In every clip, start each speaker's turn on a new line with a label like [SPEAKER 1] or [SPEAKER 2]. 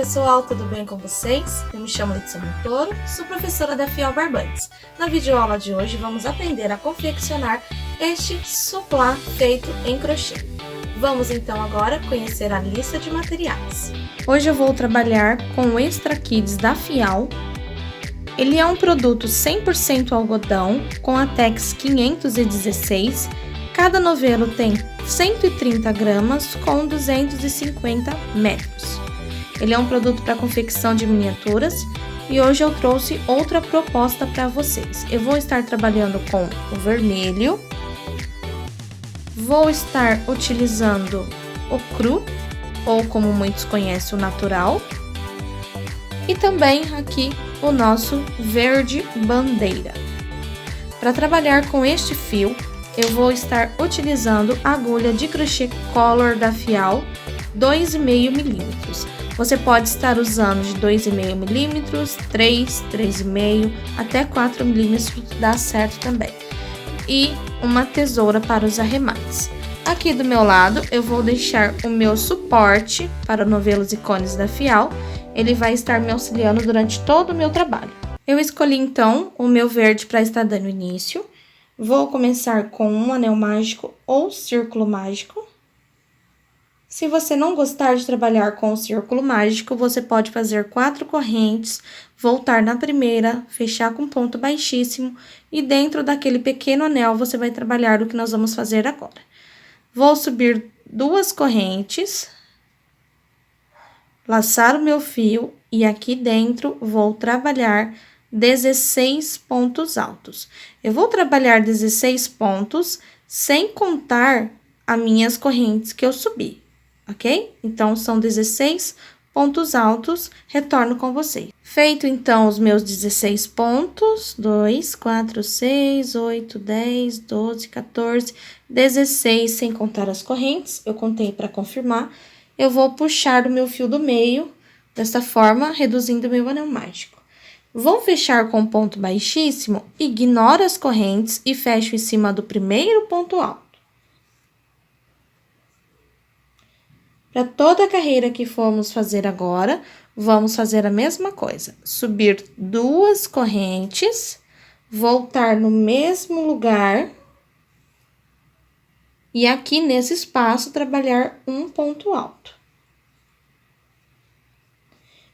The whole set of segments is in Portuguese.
[SPEAKER 1] pessoal, tudo bem com vocês? Eu me chamo Letícia Montoro, sou professora da Fiel Barbantes. Na videoaula de hoje vamos aprender a confeccionar este suplá feito em crochê. Vamos então agora conhecer a lista de materiais. Hoje eu vou trabalhar com o Extra Kids da Fiel. Ele é um produto 100% algodão com a Tex 516. Cada novelo tem 130 gramas com 250 metros. Ele é um produto para confecção de miniaturas e hoje eu trouxe outra proposta para vocês. Eu vou estar trabalhando com o vermelho, vou estar utilizando o cru, ou como muitos conhecem, o natural, e também aqui o nosso verde bandeira. Para trabalhar com este fio, eu vou estar utilizando a agulha de crochê Color da Fiel 2,5 milímetros. Você pode estar usando de 2,5 milímetros, 3, 3,5 até 4 milímetros, dá certo também. E uma tesoura para os arremates. Aqui do meu lado eu vou deixar o meu suporte para novelos e cones da Fiel. Ele vai estar me auxiliando durante todo o meu trabalho. Eu escolhi então o meu verde para estar dando início. Vou começar com um anel mágico ou círculo mágico. Se você não gostar de trabalhar com o círculo mágico, você pode fazer 4 correntes, voltar na primeira, fechar com ponto baixíssimo e dentro daquele pequeno anel você vai trabalhar o que nós vamos fazer agora. Vou subir 2 correntes, laçar o meu fio e aqui dentro vou trabalhar 16 pontos altos. Eu vou trabalhar 16 pontos sem contar as minhas correntes que eu subi. Ok? Então, são 16 pontos altos, retorno com vocês. Feito, então, os meus 16 pontos, 2, 4, 6, 8, 10, 12, 14, 16, sem contar as correntes, eu contei para confirmar. Eu vou puxar o meu fio do meio, dessa forma, reduzindo o meu anel mágico. Vou fechar com ponto baixíssimo, ignoro as correntes e fecho em cima do primeiro ponto alto. Para toda a carreira que formos fazer agora, vamos fazer a mesma coisa. Subir 2 correntes, voltar no mesmo lugar e aqui nesse espaço trabalhar um ponto alto.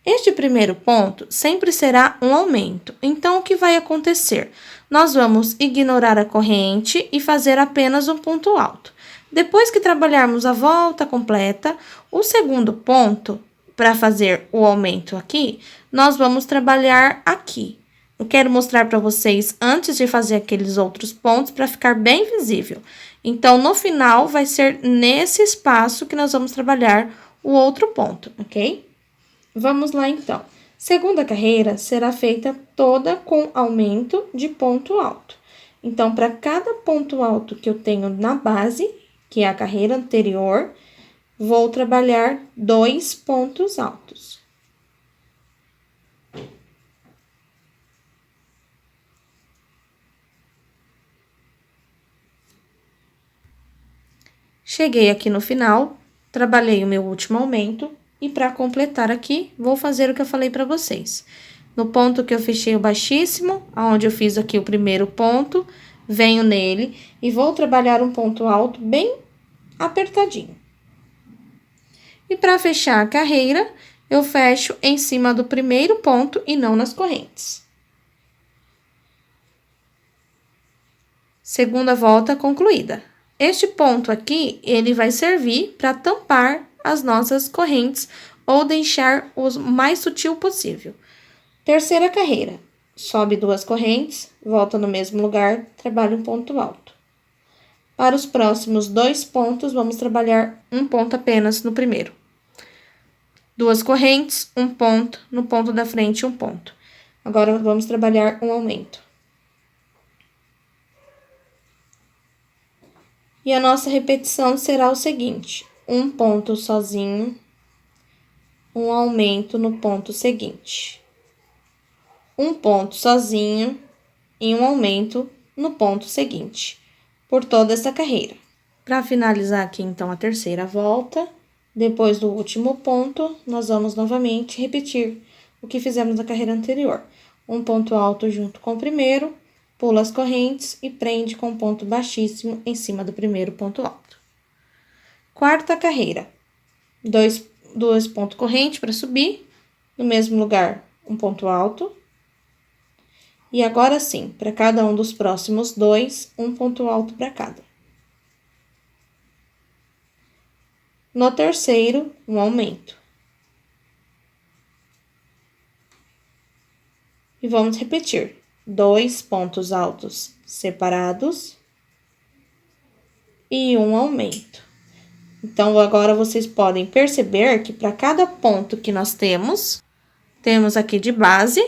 [SPEAKER 1] Este primeiro ponto sempre será um aumento, então o que vai acontecer? Nós vamos ignorar a corrente e fazer apenas um ponto alto. Depois que trabalharmos a volta completa, o segundo ponto, para fazer o aumento aqui, nós vamos trabalhar aqui. Eu quero mostrar para vocês antes de fazer aqueles outros pontos, para ficar bem visível. Então, no final, vai ser nesse espaço que nós vamos trabalhar o outro ponto, ok? Vamos lá, então. Segunda carreira será feita toda com aumento de ponto alto. Então, para cada ponto alto que eu tenho na base, que é a carreira anterior, vou trabalhar 2 pontos altos. Cheguei aqui no final, trabalhei o meu último aumento e para completar aqui, vou fazer o que eu falei para vocês. No ponto que eu fechei o baixíssimo, aonde eu fiz aqui o primeiro ponto, venho nele e vou trabalhar um ponto alto bem apertadinho. E para fechar a carreira, eu fecho em cima do primeiro ponto e não nas correntes. Segunda volta concluída. Este ponto aqui, ele vai servir para tampar as nossas correntes ou deixar o mais sutil possível. Terceira carreira. Sobe 2 correntes, volta no mesmo lugar, trabalha um ponto alto. Para os próximos 2 pontos, vamos trabalhar um ponto apenas no primeiro. 2 correntes, um ponto, no ponto da frente, um ponto. Agora, vamos trabalhar um aumento. E a nossa repetição será o seguinte: um ponto sozinho, um aumento no ponto seguinte. Um ponto sozinho e um aumento no ponto seguinte, por toda essa carreira. Para finalizar aqui, então, a terceira volta, Depois do último ponto, nós vamos novamente repetir o que fizemos na carreira anterior. Um ponto alto junto com o primeiro, pula as correntes e prende com um ponto baixíssimo em cima do primeiro ponto alto. Quarta carreira, dois pontos correntes para subir, no mesmo lugar, um ponto alto. E agora sim, para cada um dos próximos dois, um ponto alto para cada. No terceiro, um aumento. E vamos repetir. 2 pontos altos separados e um aumento. Então, agora vocês podem perceber que para cada ponto que nós temos aqui de base,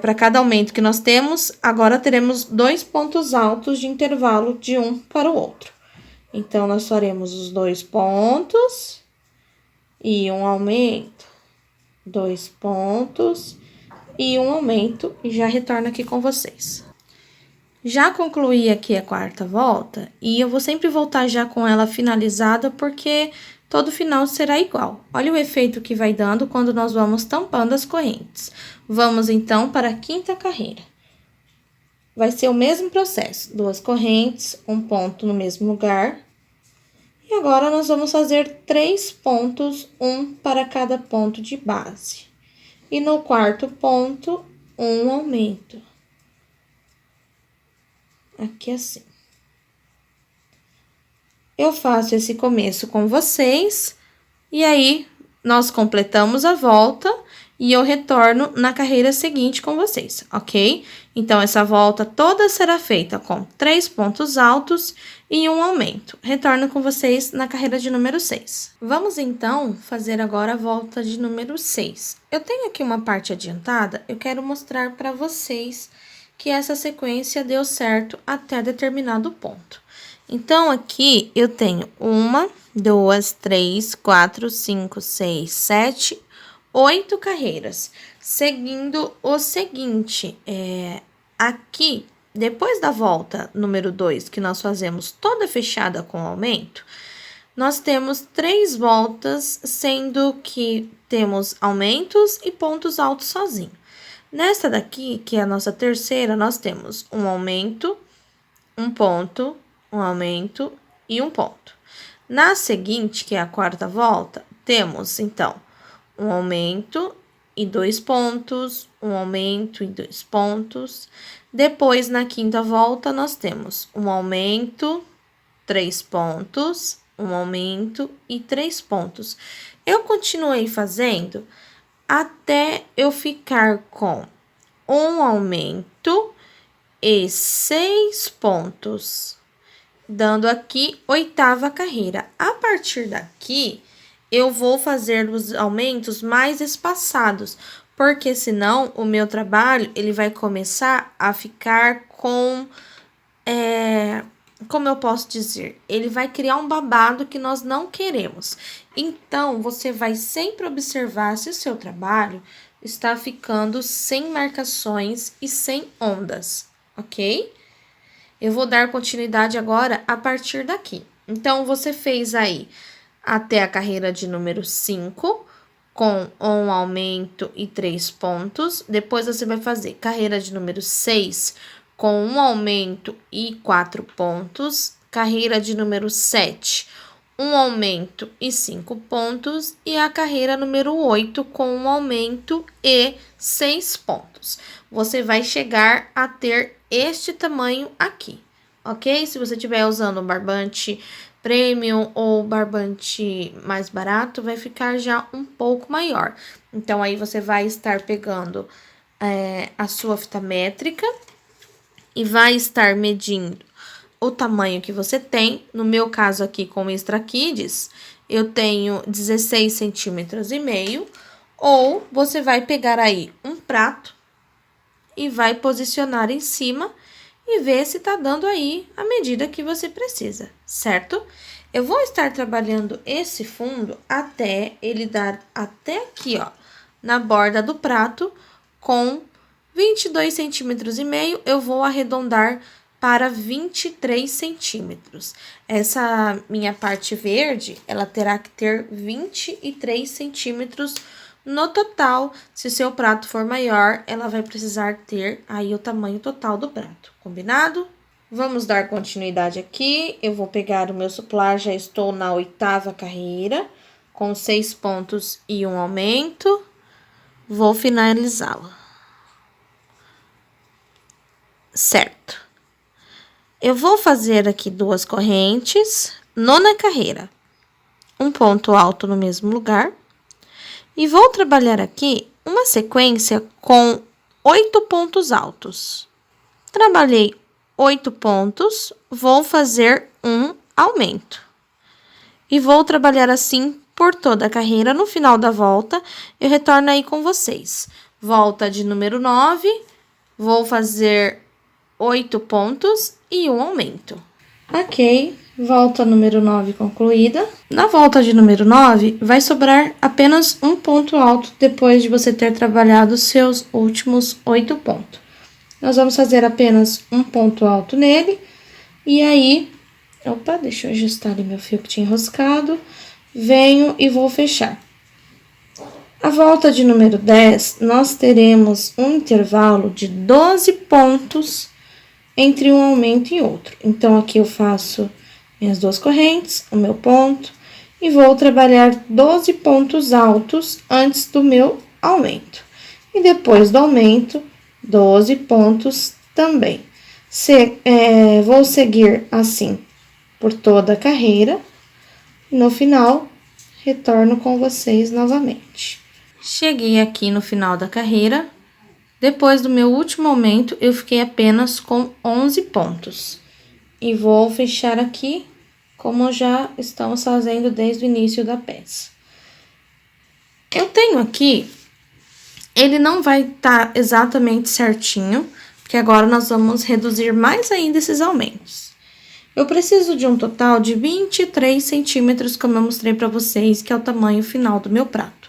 [SPEAKER 1] para cada aumento que nós temos, agora teremos 2 pontos altos de intervalo de um para o outro. Então, nós faremos os 2 pontos e um aumento, 2 pontos e um aumento, e já retorno aqui com vocês. Já concluí aqui a quarta volta, e eu vou sempre voltar já com ela finalizada, porque todo final será igual. Olha o efeito que vai dando quando nós vamos tampando as correntes. Vamos, então, para a quinta carreira. Vai ser o mesmo processo, 2 correntes, um ponto no mesmo lugar. E agora, nós vamos fazer 3 pontos, um para cada ponto de base. E no quarto ponto, um aumento. Aqui assim. Eu faço esse começo com vocês, e aí, nós completamos a volta, e eu retorno na carreira seguinte com vocês, ok? Então, essa volta toda será feita com 3 pontos altos e um aumento. Retorno com vocês na carreira de número 6. Vamos, então, fazer agora a volta de número 6. Eu tenho aqui uma parte adiantada, eu quero mostrar para vocês que essa sequência deu certo até determinado ponto. Então, aqui eu tenho 1, 2, 3, 4, 5, 6, 7, 8 carreiras, seguindo o seguinte, aqui, depois da volta número 2, que nós fazemos toda fechada com aumento, nós temos 3 voltas, sendo que temos aumentos e pontos altos sozinho. Nessa daqui, que é a nossa terceira, nós temos um aumento, um ponto, um aumento e um ponto. Na seguinte, que é a quarta volta, temos, então, um aumento e 2 pontos, um aumento e 2 pontos. Depois, na quinta volta, nós temos um aumento, 3 pontos, um aumento e 3 pontos. Eu continuei fazendo até eu ficar com um aumento e 6 pontos, dando aqui 8ª carreira. A partir daqui, eu vou fazer os aumentos mais espaçados, porque senão o meu trabalho, ele vai começar a ficar com, como eu posso dizer? Ele vai criar um babado que nós não queremos. Então, você vai sempre observar se o seu trabalho está ficando sem marcações e sem ondas, ok? Eu vou dar continuidade agora a partir daqui. Então, você fez aí até a carreira de número 5, com um aumento e 3 pontos. Depois, você vai fazer carreira de número 6, com um aumento e 4 pontos. Carreira de número 7, um aumento e 5 pontos. E a carreira número 8, com um aumento e 6 pontos. Você vai chegar a ter este tamanho aqui, ok? Se você estiver usando um barbante premium ou barbante mais barato, vai ficar já um pouco maior. Então, aí você vai estar pegando a sua fita métrica e vai estar medindo o tamanho que você tem. No meu caso aqui com o Extra Kids, eu tenho 16 centímetros e meio. Ou você vai pegar aí um prato e vai posicionar em cima e ver se tá dando aí a medida que você precisa, certo? Eu vou estar trabalhando esse fundo até ele dar até aqui, ó, na borda do prato, com 22 centímetros e meio. Eu vou arredondar para 23 centímetros. Essa minha parte verde, ela terá que ter 23 centímetros no total. Se seu prato for maior, ela vai precisar ter aí o tamanho total do prato, combinado? Vamos dar continuidade aqui. Eu vou pegar o meu suplar, já estou na 8ª carreira, com 6 pontos e um aumento. Vou finalizá-la. Certo. Eu vou fazer aqui 2 correntes, 9ª carreira, um ponto alto no mesmo lugar, e vou trabalhar aqui uma sequência com 8 pontos altos. Trabalhei 8 pontos, vou fazer um aumento. E vou trabalhar assim por toda a carreira. No final da volta, eu retorno aí com vocês. Volta de número 9, vou fazer 8 pontos e um aumento. Ok, volta número 9 concluída. Na volta de número 9, vai sobrar apenas um ponto alto depois de você ter trabalhado os seus últimos 8 pontos. Nós vamos fazer apenas um ponto alto nele, e aí, opa, deixa eu ajustar ali meu fio que tinha enroscado, venho e vou fechar. A volta de número 10, nós teremos um intervalo de 12 pontos entre um aumento e outro. Então, aqui eu faço minhas 2 correntes, o meu ponto, e vou trabalhar 12 pontos altos antes do meu aumento. E depois do aumento, 12 pontos também. Vou seguir assim por toda a carreira. No final, retorno com vocês novamente. Cheguei aqui no final da carreira. Depois do meu último aumento, eu fiquei apenas com 11 pontos. E vou fechar aqui, como já estamos fazendo desde o início da peça. Eu tenho aqui, ele não vai estar exatamente certinho, porque agora nós vamos reduzir mais ainda esses aumentos. Eu preciso de um total de 23 centímetros, como eu mostrei para vocês, que é o tamanho final do meu prato.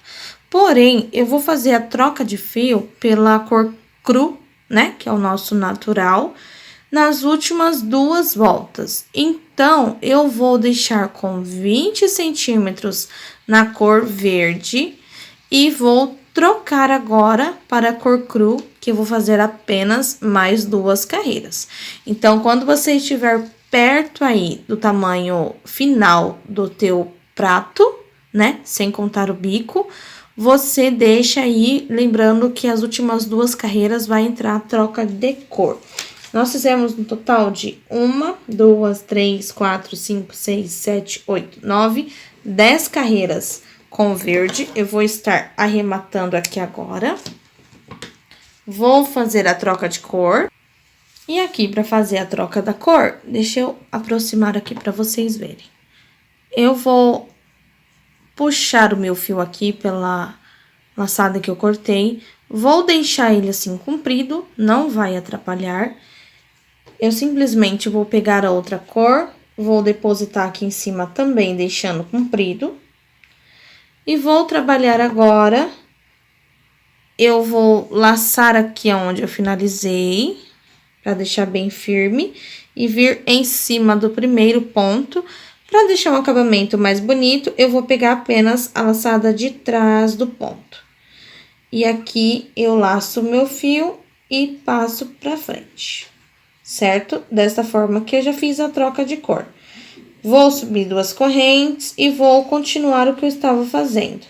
[SPEAKER 1] Porém, eu vou fazer a troca de fio pela cor cru, né, que é o nosso natural, nas últimas 2 voltas. Então, eu vou deixar com 20 centímetros na cor verde e vou trocar agora para a cor cru, que eu vou fazer apenas mais 2 carreiras. Então, quando você estiver perto aí do tamanho final do teu prato, né, sem contar o bico, você deixa aí, lembrando que as últimas 2 carreiras vai entrar a troca de cor. Nós fizemos um total de 1, 2, 3, 4, 5, 6, 7, 8, 9, 10 carreiras com verde. Eu vou estar arrematando aqui agora. Vou fazer a troca de cor. E aqui, para fazer a troca da cor, deixa eu aproximar aqui para vocês verem. Eu vou puxar o meu fio aqui pela laçada que eu cortei. Vou deixar ele assim comprido, não vai atrapalhar. Eu simplesmente vou pegar a outra cor, vou depositar aqui em cima também, deixando comprido. E vou trabalhar agora. Eu vou laçar aqui onde eu finalizei, para deixar bem firme, e vir em cima do primeiro ponto. Para deixar um acabamento mais bonito, eu vou pegar apenas a laçada de trás do ponto. E aqui eu laço o meu fio e passo para frente, certo? Desta forma que eu já fiz a troca de cor. Vou subir 2 correntes e vou continuar o que eu estava fazendo.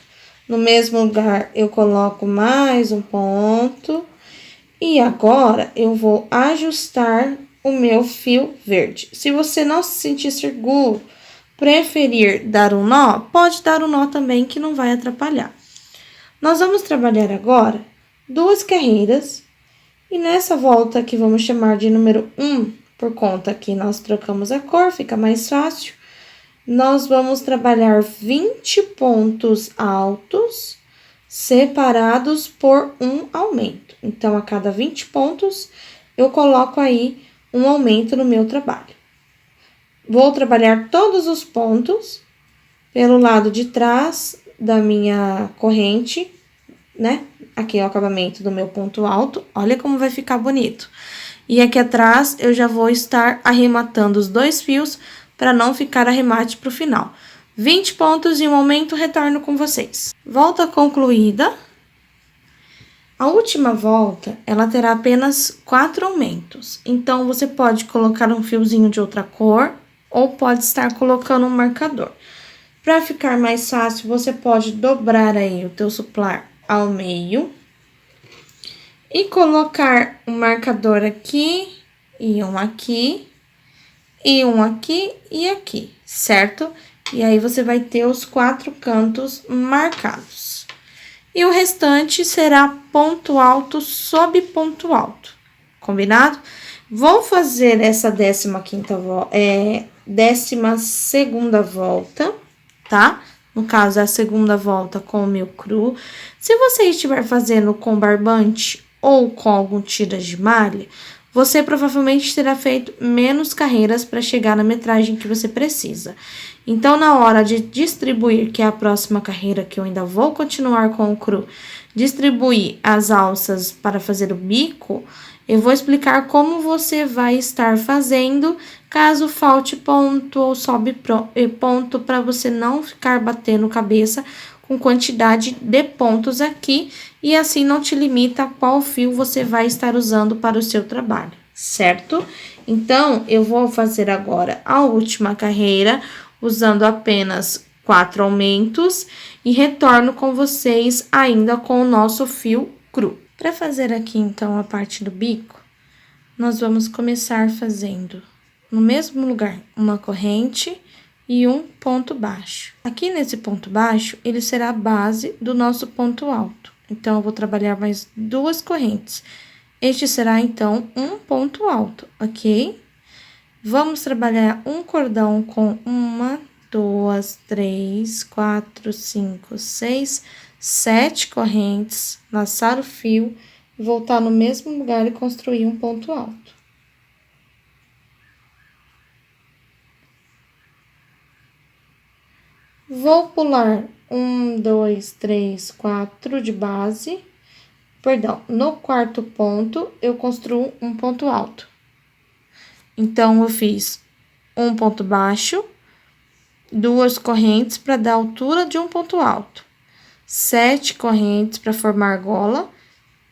[SPEAKER 1] No mesmo lugar, eu coloco mais um ponto. E agora, eu vou ajustar o meu fio verde. Se você não se sentir seguro, preferir dar um nó, pode dar um nó também, que não vai atrapalhar. Nós vamos trabalhar agora 2 carreiras, e nessa volta que vamos chamar de número 1, por conta que nós trocamos a cor, fica mais fácil, nós vamos trabalhar 20 pontos altos, separados por um aumento. Então, a cada 20 pontos, eu coloco aí um aumento no meu trabalho. Vou trabalhar todos os pontos pelo lado de trás da minha corrente, né? Aqui é o acabamento do meu ponto alto. Olha como vai ficar bonito. E aqui atrás, eu já vou estar arrematando os 2 fios para não ficar arremate para o final. 20 pontos e um aumento, retorno com vocês. Volta concluída. A última volta, ela terá apenas 4 aumentos. Então, você pode colocar um fiozinho de outra cor ou pode estar colocando um marcador. Para ficar mais fácil, você pode dobrar aí o teu suplar ao meio e colocar um marcador aqui e um aqui e aqui, certo? E aí, você vai ter os 4 cantos marcados. E o restante será ponto alto sobre ponto alto, combinado? Vou fazer essa 12ª volta, tá? No caso, é a segunda volta com o meu cru. Se você estiver fazendo com barbante ou com algum tiras de malha, você provavelmente terá feito menos carreiras para chegar na metragem que você precisa. Então, na hora de distribuir, que é a próxima carreira que eu ainda vou continuar com o cru, distribuir as alças para fazer o bico, eu vou explicar como você vai estar fazendo, caso falte ponto ou sobe ponto, para você não ficar batendo cabeça com quantidade de pontos aqui, e assim não te limita a qual fio você vai estar usando para o seu trabalho, certo? Então, eu vou fazer agora a última carreira, usando apenas 4 aumentos, e retorno com vocês ainda com o nosso fio cru. Para fazer aqui, então, a parte do bico, nós vamos começar fazendo, no mesmo lugar, uma corrente e um ponto baixo. Aqui nesse ponto baixo, ele será a base do nosso ponto alto. Então, eu vou trabalhar mais 2 correntes. Este será, então, um ponto alto, ok? Vamos trabalhar um cordão com 1, 2, 3, 4, 5, 6, 7 correntes, laçar o fio, voltar no mesmo lugar e construir um ponto alto. Vou pular 1, 2, 3, 4 de base. Perdão, no 4º ponto, eu construo um ponto alto. Então, eu fiz um ponto baixo, 2 correntes para dar altura de um ponto alto, 7 correntes para formar argola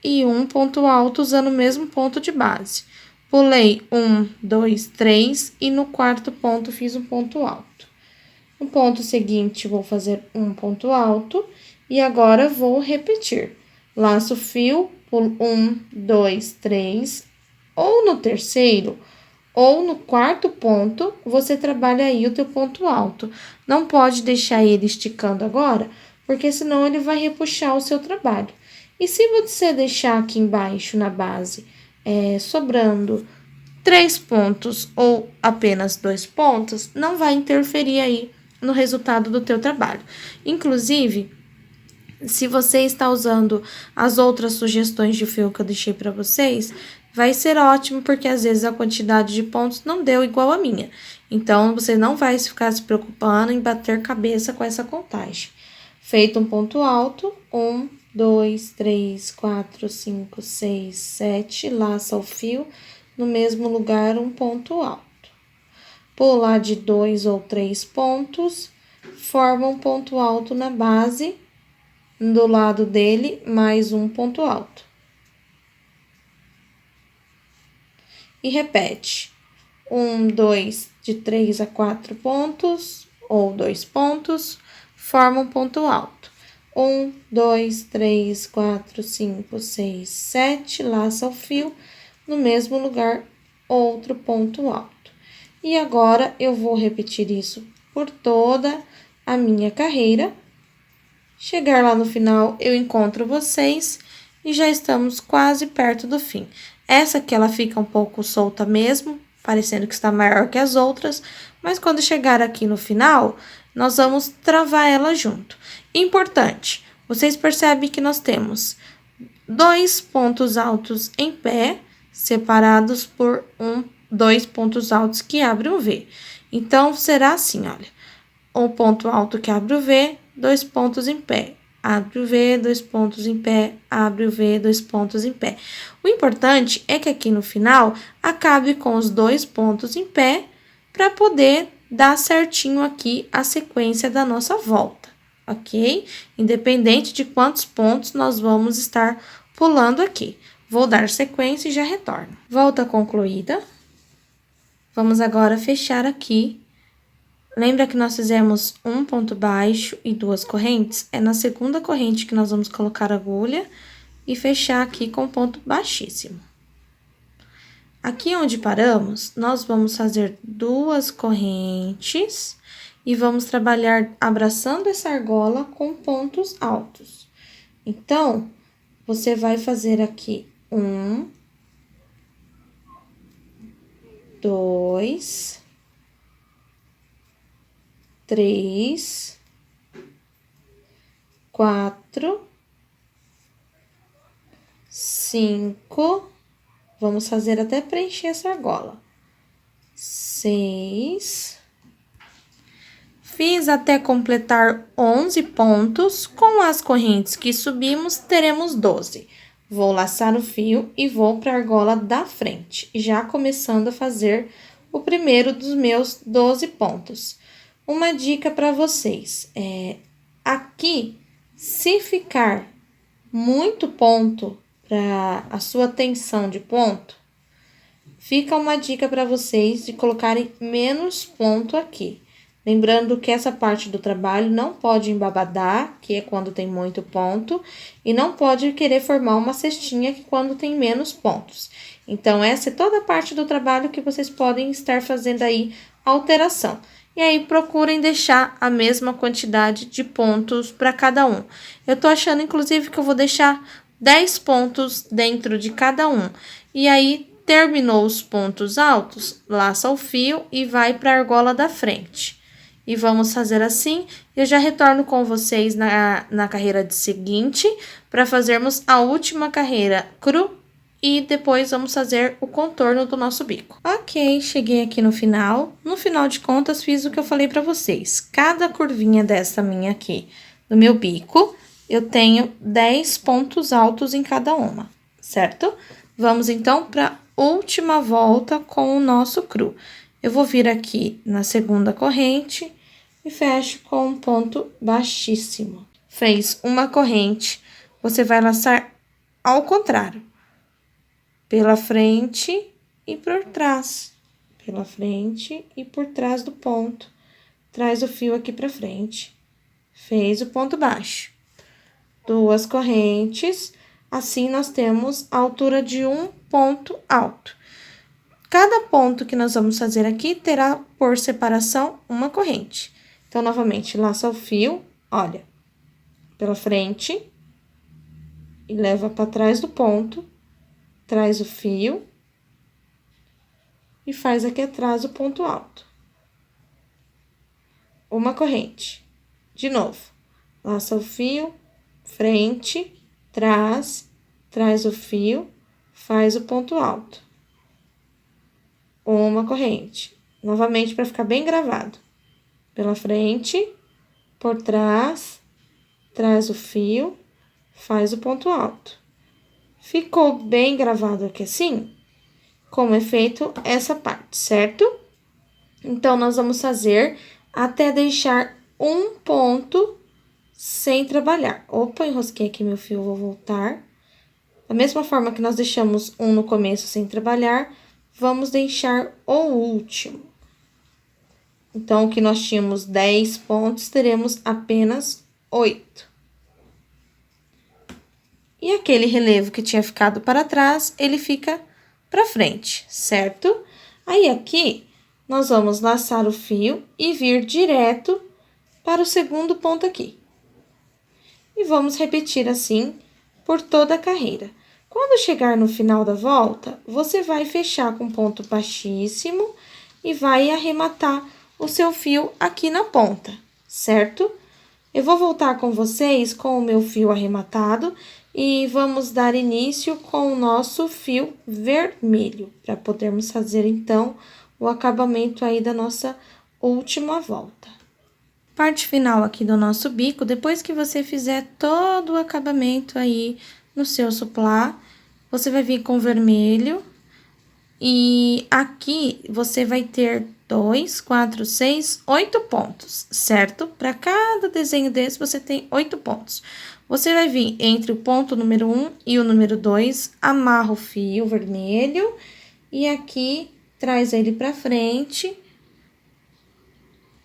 [SPEAKER 1] e um ponto alto usando o mesmo ponto de base. Pulei 1, 2, 3 e no 4º ponto fiz um ponto alto. No ponto seguinte, vou fazer um ponto alto e agora vou repetir. Laço o fio, pulo 1, 2, 3, ou no 3º, ou no 4º ponto, você trabalha aí o teu ponto alto. Não pode deixar ele esticando agora, porque senão ele vai repuxar o seu trabalho. E se você deixar aqui embaixo, na base, sobrando 3 pontos ou apenas 2 pontos, não vai interferir aí no resultado do teu trabalho. Inclusive, se você está usando as outras sugestões de fio que eu deixei para vocês, vai ser ótimo, porque às vezes a quantidade de pontos não deu igual a minha. Então, você não vai ficar se preocupando em bater cabeça com essa contagem. Feito um ponto alto, 1, 2, 3, 4, 5, 6, 7, laça o fio, no mesmo lugar um ponto alto. Pular de 2 ou 3 pontos, forma um ponto alto na base, do lado dele, mais um ponto alto. E repete. 1, 2, de 3 a 4 pontos, ou 2 pontos, forma um ponto alto. 1, 2, 3, 4, 5, 6, 7, laça o fio, no mesmo lugar, outro ponto alto. E agora, eu vou repetir isso por toda a minha carreira. Chegar lá no final, eu encontro vocês e já estamos quase perto do fim. Essa aqui, ela fica um pouco solta mesmo, parecendo que está maior que as outras, mas quando chegar aqui no final, nós vamos travar ela junto. Importante, vocês percebem que nós temos 2 pontos altos em pé, separados por 2 pontos altos que abrem o V. Então, será assim, olha, um ponto alto que abre o V, 2 pontos em pé, abre o V, 2 pontos em pé, abre o V, 2 pontos em pé. O importante é que aqui no final, acabe com os 2 pontos em pé, para poder dar certinho aqui a sequência da nossa volta, ok? Independente de quantos pontos nós vamos estar pulando aqui. Vou dar sequência e já retorno. Volta concluída. Vamos agora fechar aqui. Lembra que nós fizemos um ponto baixo e 2 correntes? É na segunda corrente que nós vamos colocar a agulha e fechar aqui com ponto baixíssimo. Aqui onde paramos, nós vamos fazer 2 correntes e vamos trabalhar abraçando essa argola com pontos altos. Então, você vai fazer aqui 1, 2, 3, 4, 5, vamos fazer até preencher essa argola. 6, fiz até completar 11 pontos, com as correntes que subimos, teremos 12. Vou laçar o fio e vou para a argola da frente, já começando a fazer o primeiro dos meus 12 pontos. Uma dica para vocês, aqui, se ficar muito ponto para a sua tensão de ponto, fica uma dica para vocês de colocarem menos ponto aqui. Lembrando que essa parte do trabalho não pode embabadar, que é quando tem muito ponto, e não pode querer formar uma cestinha, que é quando tem menos pontos. Então, essa é toda a parte do trabalho que vocês podem estar fazendo aí alteração. E aí, procurem deixar a mesma quantidade de pontos para cada um. Eu tô achando, inclusive, que eu vou deixar 10 pontos dentro de cada um. E aí, terminou os pontos altos, laça o fio e vai para a argola da frente. E vamos fazer assim, eu já retorno com vocês na carreira seguinte, para fazermos a última carreira cru, e depois vamos fazer o contorno do nosso bico. Ok, cheguei aqui no final. No final de contas, fiz o que eu falei para vocês. Cada curvinha dessa minha aqui, do meu bico, eu tenho 10 pontos altos em cada uma, certo? Vamos, então, para a última volta com o nosso cru. Eu vou vir aqui na segunda corrente e fecho com um ponto baixíssimo. Fez uma corrente, você vai laçar ao contrário. Pela frente e por trás. Pela frente e por trás do ponto. Traz o fio aqui pra frente. Fez o ponto baixo. 2 correntes. Assim, nós temos a altura de um ponto alto. Cada ponto que nós vamos fazer aqui terá por separação uma corrente. Então, novamente, laça o fio, olha, pela frente e leva para trás do ponto, traz o fio e faz aqui atrás o ponto alto. Uma corrente. De novo, laça o fio, frente, traz o fio, faz o ponto alto. Uma corrente. Novamente, para ficar bem gravado. Pela frente, por trás, traz o fio, faz o ponto alto. Ficou bem gravado aqui assim, como é feito essa parte, certo? Então, nós vamos fazer até deixar um ponto sem trabalhar. Opa, enrosquei aqui meu fio, vou voltar. Da mesma forma que nós deixamos um no começo sem trabalhar, vamos deixar o último. Então, que nós tínhamos 10 pontos, teremos apenas 8. E aquele relevo que tinha ficado para trás, ele fica para frente, certo? Aí, aqui, nós vamos laçar o fio e vir direto para o segundo ponto aqui. E vamos repetir assim por toda a carreira. Quando chegar no final da volta, você vai fechar com ponto baixíssimo e vai arrematar o seu fio aqui na ponta, certo? Eu vou voltar com vocês com o meu fio arrematado e vamos dar início com o nosso fio vermelho, para podermos fazer, então, o acabamento aí da nossa última volta. Parte final aqui do nosso bico, depois que você fizer todo o acabamento aí no seu suplá, você vai vir com vermelho. E aqui você vai ter 2, 4, 6, 8 pontos, certo? Para cada desenho desse, você tem 8 pontos. Você vai vir entre o ponto número 1 e o número 2, amarra o fio vermelho e aqui traz ele para frente,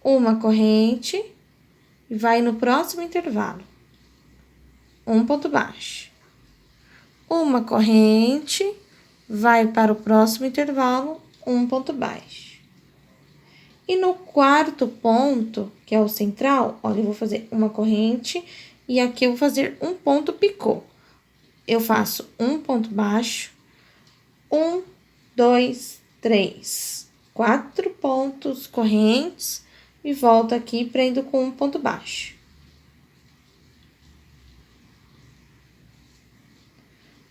[SPEAKER 1] uma corrente e vai no próximo intervalo. Um ponto baixo. Uma corrente, vai para o próximo intervalo, um ponto baixo. E no quarto ponto, que é o central, olha, eu vou fazer uma corrente e aqui eu vou fazer um ponto picô. Eu faço um ponto baixo, 1, 2, 3, 4 pontos correntes e volto aqui e prendo com um ponto baixo.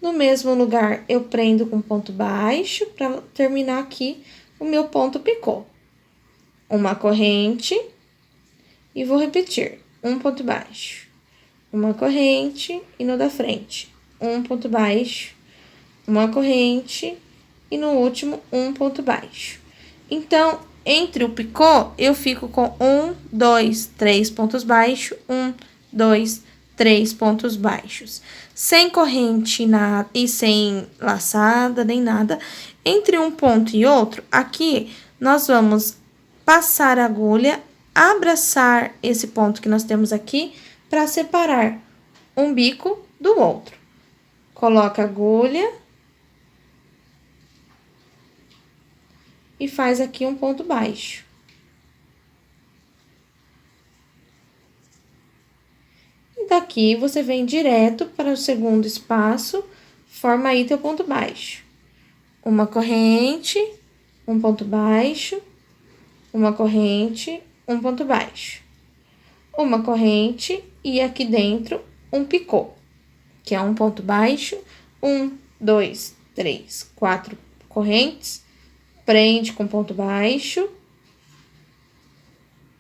[SPEAKER 1] No mesmo lugar, eu prendo com ponto baixo para terminar aqui o meu ponto picô. Uma corrente e vou repetir, um ponto baixo, uma corrente e no da frente, um ponto baixo, uma corrente e no último, um ponto baixo. Então, entre o picô, eu fico com 1, 2, 3 pontos baixos, 1, 2, 3 pontos baixos. Sem corrente e sem laçada, nem nada. Entre um ponto e outro, aqui, nós vamos passar a agulha, abraçar esse ponto que nós temos aqui, para separar um bico do outro. Coloca a agulha e faz aqui um ponto baixo. E daqui, você vem direto para o segundo espaço, forma aí teu ponto baixo. Uma corrente, um ponto baixo, uma corrente, um ponto baixo. Uma corrente e aqui dentro um picô, que é um ponto baixo, 1, 2, 3, 4 correntes, prende com ponto baixo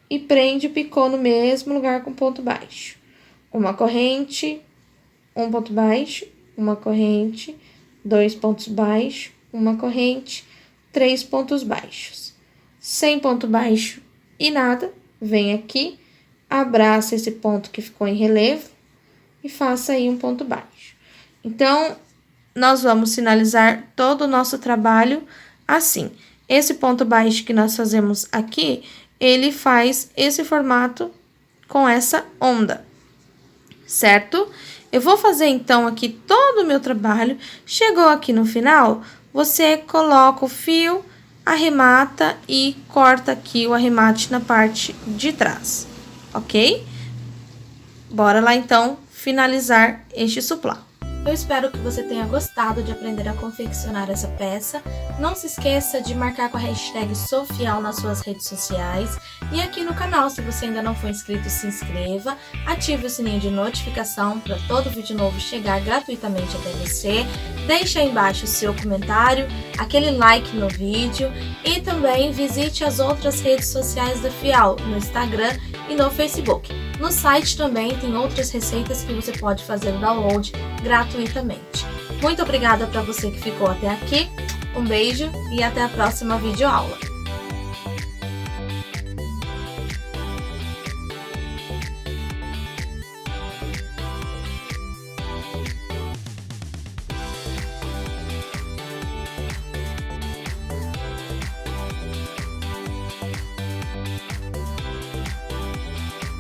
[SPEAKER 1] e prende o picô no mesmo lugar com ponto baixo. Uma corrente, um ponto baixo, uma corrente, 2 pontos baixos, uma corrente, 3 pontos baixos. Sem ponto baixo e nada, vem aqui, abraça esse ponto que ficou em relevo e faça aí um ponto baixo. Então, nós vamos finalizar todo o nosso trabalho assim. Esse ponto baixo que nós fazemos aqui, ele faz esse formato com essa onda, certo? Eu vou fazer, então, aqui todo o meu trabalho. Chegou aqui no final, você coloca o fio, arremata e corta aqui o arremate na parte de trás, ok? Bora lá, então, finalizar este suplá. Eu espero que você tenha gostado de aprender a confeccionar essa peça. Não se esqueça de marcar com a hashtag Soufial nas suas redes sociais. E aqui no canal, se você ainda não for inscrito, se inscreva. Ative o sininho de notificação para todo vídeo novo chegar gratuitamente até você. Deixe aí embaixo o seu comentário, aquele like no vídeo. E também visite as outras redes sociais da Fial, no Instagram e no Facebook. No site também tem outras receitas que você pode fazer o download gratuitamente. Muito obrigada para você que ficou até aqui, um beijo e até a próxima videoaula.